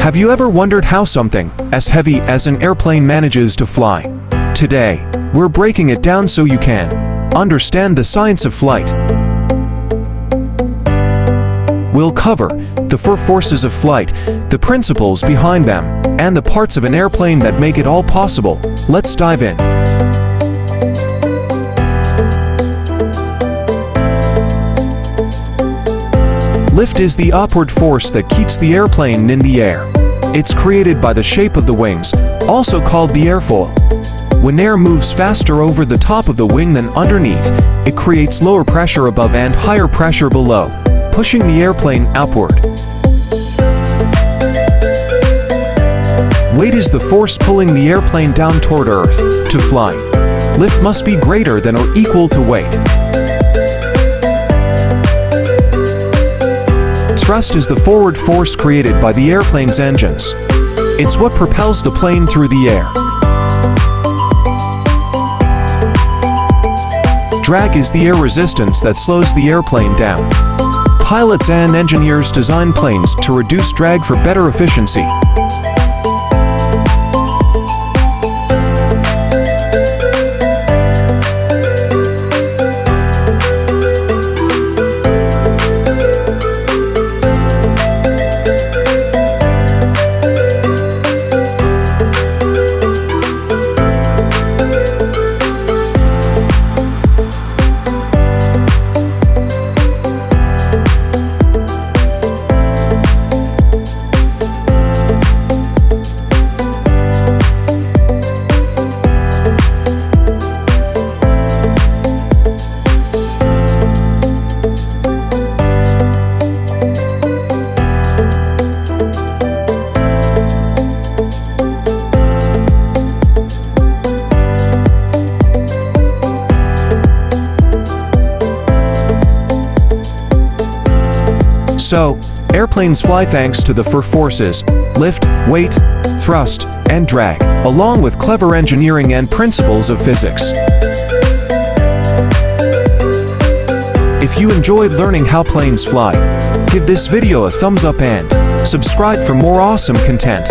Have you ever wondered how something as heavy as an airplane manages to fly? Today, we're breaking it down so you can understand the science of flight. We'll cover the four forces of flight, the principles behind them, and the parts of an airplane that make it all possible. Let's dive in. Lift is the upward force that keeps the airplane in the air. It's created by the shape of the wings, also called the airfoil. When air moves faster over the top of the wing than underneath, it creates lower pressure above and higher pressure below, pushing the airplane upward. Weight is the force pulling the airplane down toward Earth. To fly, lift must be greater than or equal to weight. Thrust is the forward force created by the airplane's engines. It's what propels the plane through the air. Drag is the air resistance that slows the airplane down. Pilots and engineers design planes to reduce drag for better efficiency. So, airplanes fly thanks to the four forces: lift, weight, thrust, and drag, along with clever engineering and principles of physics. If you enjoyed learning how planes fly, give this video a thumbs up and subscribe for more awesome content.